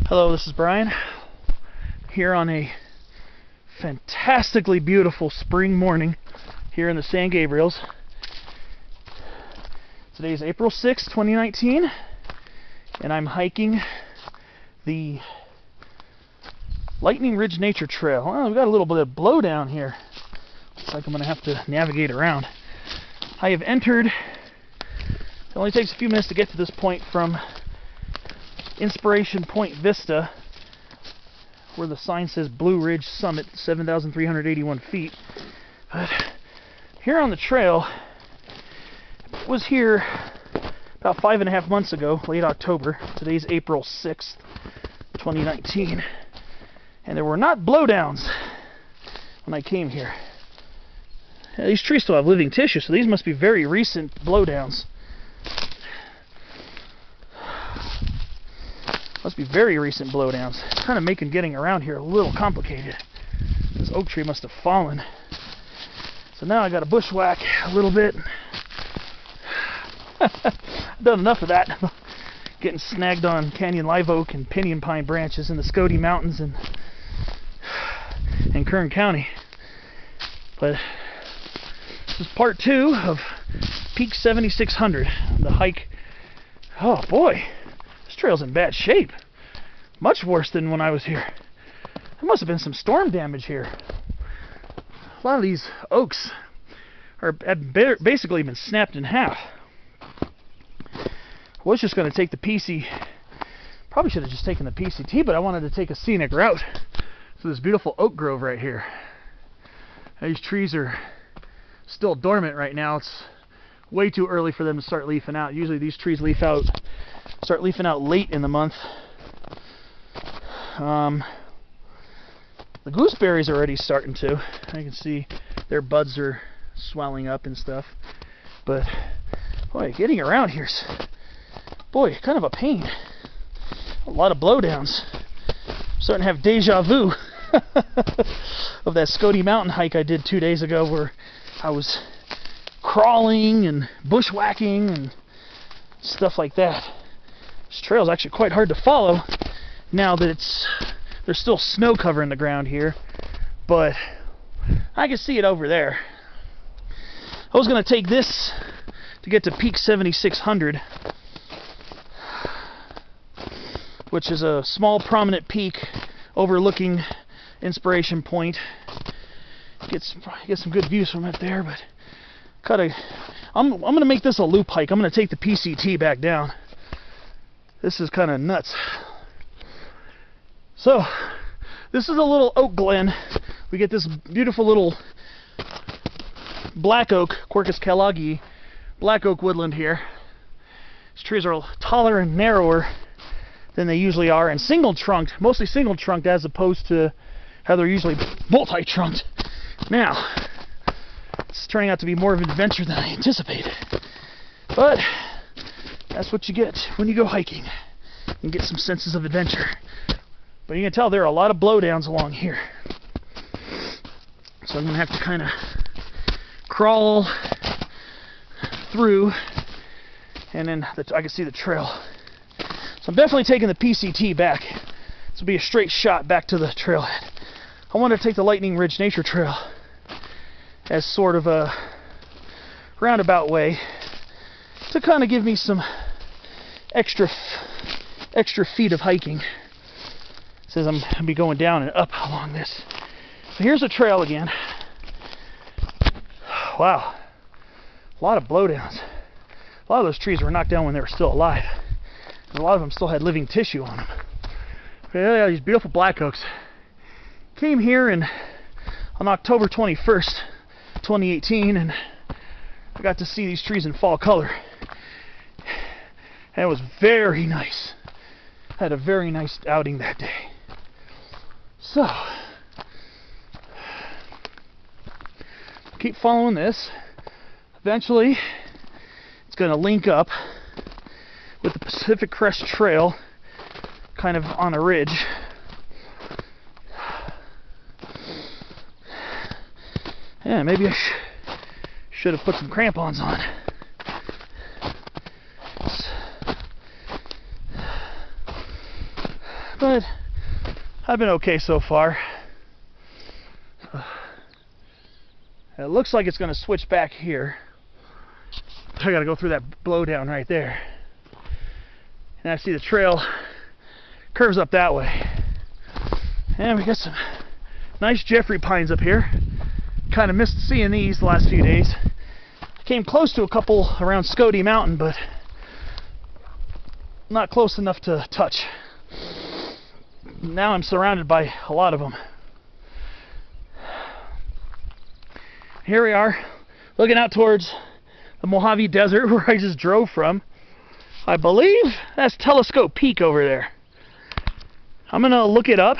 Hello, this is Brian here on a fantastically beautiful spring morning here in the San Gabriels. Today is April 6th, 2019, and I'm hiking the Lightning Ridge Nature Trail. Well, we've got a little bit of blowdown here. Looks like I'm going to have to navigate around. I have entered. It only takes a few minutes to get to this point from Inspiration Point Vista, where the sign says Blue Ridge Summit, 7,381 feet. But here on the trail, was here about 5.5 months ago, late October. Today's April 6th, 2019. And there were not blowdowns when I came here. These trees still have living tissue, so these must be very recent blowdowns. Must be very recent blowdowns. Kind of making getting around here a little complicated. This oak tree must have fallen. So now I got to bushwhack a little bit. I've done enough of that. Getting snagged on canyon live oak and pinyon pine branches in the Sketchy Mountains and in Kern County. But this is part 2 of Peak 7600. The hike. Oh boy. This trail's in bad shape. Much worse than when I was here. There must have been some storm damage here. A lot of these oaks have basically been snapped in half. I was just going to take the PC. Probably should have just taken the PCT, but I wanted to take a scenic route through this beautiful oak grove right here. These trees are still dormant right now. It's way too early for them to start leafing out. Usually these trees start leafing out late in the month. The gooseberries are already starting to. I can see their buds are swelling up and stuff. But boy, getting around here's kind of a pain. A lot of blowdowns. I'm starting to have deja vu of that Sketchy Mountain hike I did 2 days ago, where I was crawling and bushwhacking and stuff like that. This trail is actually quite hard to follow now that there's still snow covering the ground here, but I can see it over there. I was going to take this to get to Peak 7600, which is a small prominent peak overlooking Inspiration Point. Get some good views from up there, but I'm going to make this a loop hike. I'm going to take the PCT back down. This is kind of nuts. So, this is a little oak glen. We get this beautiful little black oak, Quercus callagii, black oak woodland here. These trees are taller and narrower than they usually are, and single-trunked, mostly single-trunked as opposed to how they're usually multi-trunked. Now, it's turning out to be more of an adventure than I anticipated. But that's what you get when you go hiking. You get some senses of adventure. But you can tell there are a lot of blowdowns along here. So I'm going to have to kind of crawl through, and then I can see the trail. So I'm definitely taking the PCT back. This will be a straight shot back to the trailhead. I want to take the Lightning Ridge Nature Trail as sort of a roundabout way to kind of give me some extra feet of hiking. It says I'm going to be going down and up along this. So here's the trail again. Wow. A lot of blowdowns. A lot of those trees were knocked down when they were still alive. And a lot of them still had living tissue on them. Yeah, these beautiful black oaks. Came here on October 21st, 2018, and I got to see these trees in fall color. And it was very nice. I had a very nice outing that day. So, keep following this. Eventually, it's going to link up with the Pacific Crest Trail, kind of on a ridge. Yeah, maybe I should have put some crampons on. but I've been okay so far. It looks like it's going to switch back here. I got to go through that blowdown right there. And I see the trail curves up that way. And we got some nice Jeffrey pines up here. Kind of missed seeing these the last few days. Came close to a couple around Sketchy Mountain, but not close enough to touch. Now I'm surrounded by a lot of them. Here we are, looking out towards the Mojave Desert where I just drove from. I believe that's Telescope Peak over there. I'm gonna look it up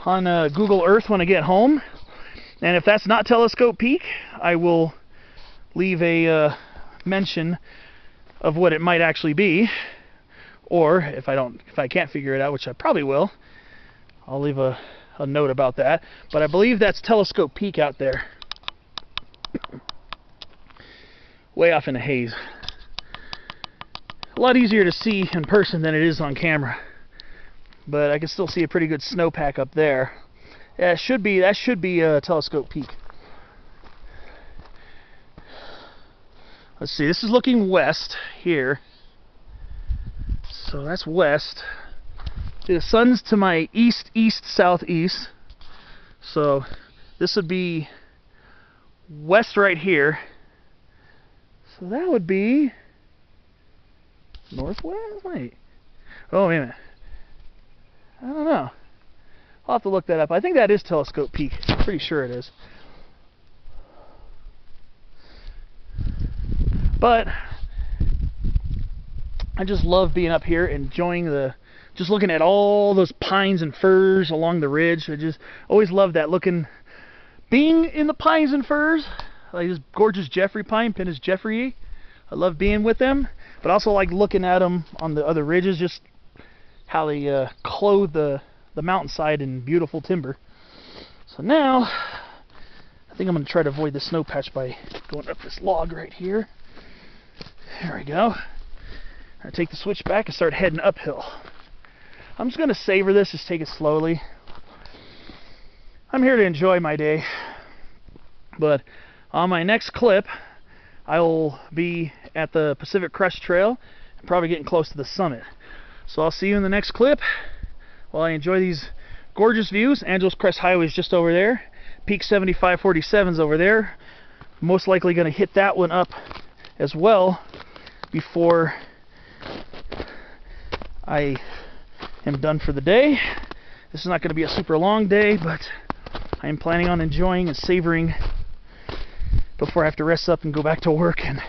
on Google Earth when I get home, and if that's not Telescope Peak, I will leave a mention of what it might actually be, or if I can't figure it out, which I probably will, I'll leave a note about that. But I believe that's Telescope Peak out there, way off in the haze. A lot easier to see in person than it is on camera, but I can still see a pretty good snowpack up there. Yeah, that should be Telescope Peak. Let's see, this is looking west here. So that's west. The sun's to my east, east, southeast. So this would be west right here. So that would be northwest? Wait. Oh, wait a minute. I don't know. I'll have to look that up. I think that is Telescope Peak. I'm pretty sure it is. But I just love being up here, enjoying just looking at all those pines and firs along the ridge. I just always love that being in the pines and firs, like this gorgeous Jeffrey pine, Pinus Jeffrey. I love being with them, but also like looking at them on the other ridges, just how they clothe the mountainside in beautiful timber. So now, I think I'm going to try to avoid the snow patch by going up this log right here. There we go. I take the switch back and start heading uphill. I'm just going to savor this, just take it slowly. I'm here to enjoy my day. But on my next clip, I will be at the Pacific Crest Trail and probably getting close to the summit. So I'll see you in the next clip while I enjoy these gorgeous views. Angeles Crest Highway is just over there. Peak 7547 is over there. Most likely going to hit that one up as well before I am done for the day. This is not going to be a super long day, but I am planning on enjoying and savoring before I have to rest up and go back to work and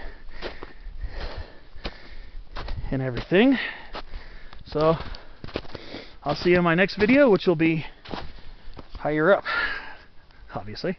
everything. So I'll see you in my next video, which will be higher up, obviously.